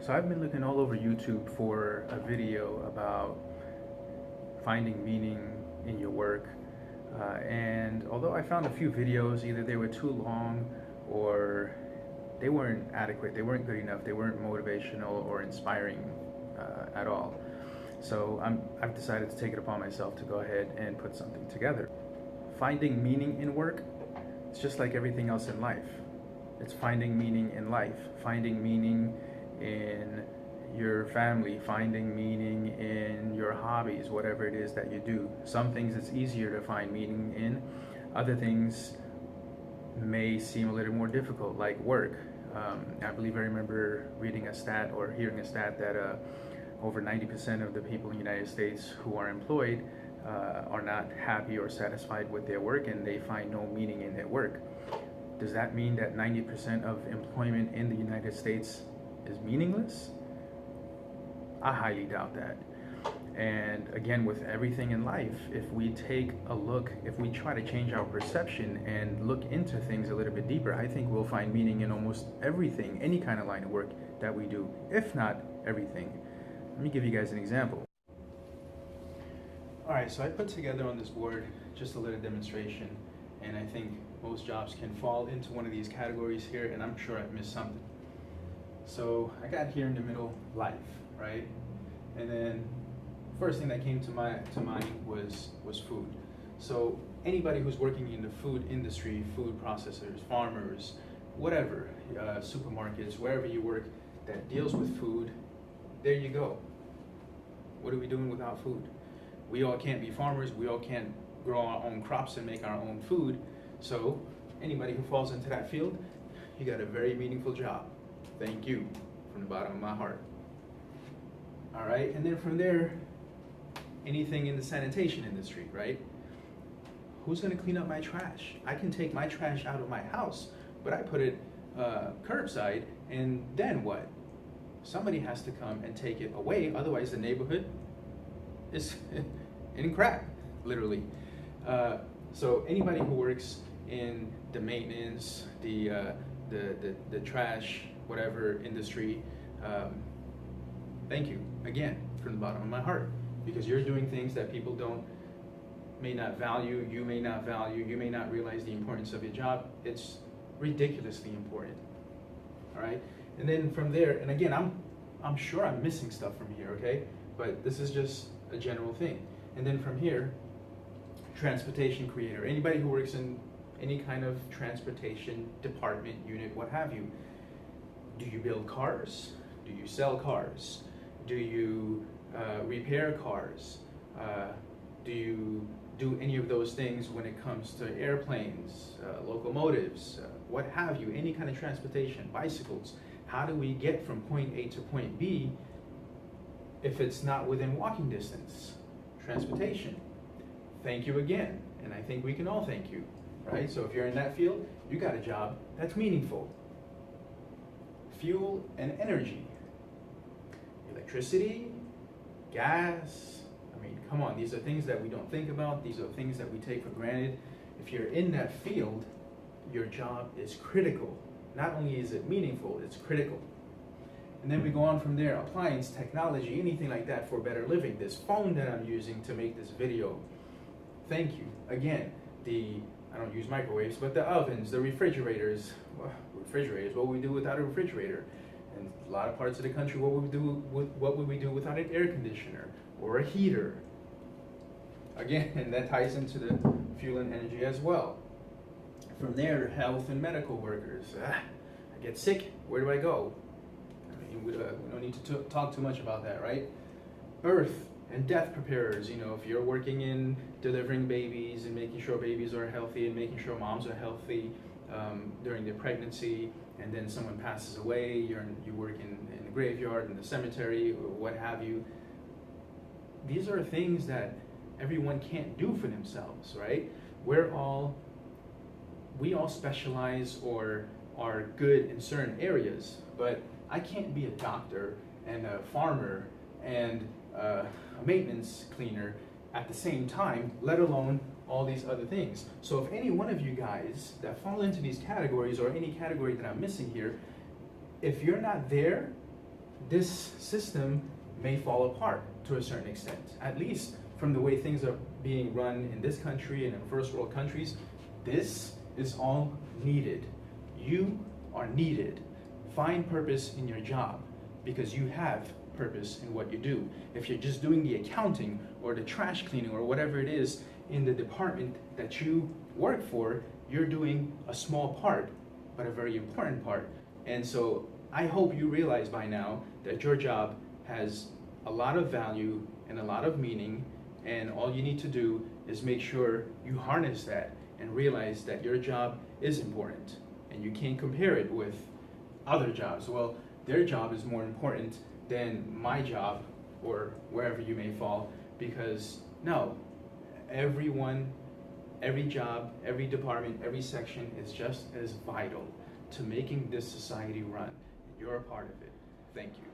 So I've been looking all over YouTube for a video about finding meaning in your work. And although I found a few videos, either they were too long or they weren't adequate, they weren't good enough, they weren't motivational or inspiring at all. So I've decided to take it upon myself to go ahead and put something together. Finding meaning in work, it's just like everything else in life. It's finding meaning in life, finding meaning in your family, finding meaning in your hobbies, whatever it is that you do. Some things it's easier to find meaning in, other things may seem a little more difficult, like work. I believe I remember reading a stat or hearing a stat that over 90% of the people in the United States who are employed are not happy or satisfied with their work, and they find no meaning in their work. Does that mean that 90% of employment in the United States is meaningless? I highly doubt that. And again, with everything in life, if we take a look, if we try to change our perception and look into things a little bit deeper, I think we'll find meaning in almost everything, any kind of line of work that we do, if not everything. Let me give you guys an example. All right, so I put together on this board just a little demonstration, and I think most jobs can fall into one of these categories here, and I'm sure I've missed something. So I got here in the middle, life, right? And then first thing that came to mind was food. So anybody who's working in the food industry, food processors, farmers, whatever, supermarkets, wherever you work that deals with food, there you go. What are we doing without food? We all can't be farmers, we all can't grow our own crops and make our own food. So anybody who falls into that field, you got a very meaningful job. Thank you from the bottom of my heart. All right, and then from there, anything in the sanitation industry, right? Who's gonna clean up my trash? I can take my trash out of my house, but I put it curbside, and then what? Somebody has to come and take it away, otherwise the neighborhood is in crap, literally. So anybody who works in the maintenance, the trash, whatever industry, thank you again from the bottom of my heart, because you're doing things that people may not value, you may not value, you may not realize the importance of your job. It's ridiculously important. All right, and then from there, and again, I'm sure I'm missing stuff from here, okay? But this is just a general thing. And then from here, transportation creator, anybody who works in any kind of transportation department, unit, what have you. Do you build cars? Do you sell cars? Do you repair cars? Do you do any of those things when it comes to airplanes, locomotives, what have you, any kind of transportation, bicycles? How do we get from point A to point B if it's not within walking distance? Transportation. Thank you again, and I think we can all thank you, right? So if you're in that field, you got a job that's meaningful. Fuel and energy, electricity, gas. I mean, come on, these are things that we don't think about. These are things that we take for granted. If you're in that field, your job is critical. Not only is it meaningful, it's critical. And then we go on from there, appliance, technology, anything like that for better living. This phone that I'm using to make this video, thank you. Again, I don't use microwaves, but the ovens, the refrigerators, what would we do without a refrigerator? And a lot of parts of the country, what would we do without an air conditioner or a heater? Again, and that ties into the fuel and energy as well. From there, health and medical workers. I get sick, where do I go? I mean, we don't need to talk too much about that, right? Birth and death preparers, if you're working in delivering babies and making sure babies are healthy and making sure moms are healthy during their pregnancy, and then someone passes away, you work in the graveyard, in the cemetery, or what have you. These are things that everyone can't do for themselves, right? We all specialize or are good in certain areas, but I can't be a doctor and a farmer and a maintenance cleaner at the same time, let alone all these other things. So if any one of you guys that fall into these categories or any category that I'm missing here, if you're not there, this system may fall apart to a certain extent, at least from the way things are being run in this country and in first world countries. This is all needed. You are needed. Find purpose in your job because you have purpose in what you do. If you're just doing the accounting or the trash cleaning or whatever it is in the department that you work for, you're doing a small part, but a very important part. And so I hope you realize by now that your job has a lot of value and a lot of meaning, and all you need to do is make sure you harness that and realize that your job is important, and you can't compare it with other jobs. Well, their job is more important than my job or wherever you may fall, because no, everyone, every job, every department, every section is just as vital to making this society run. You're a part of it. Thank you.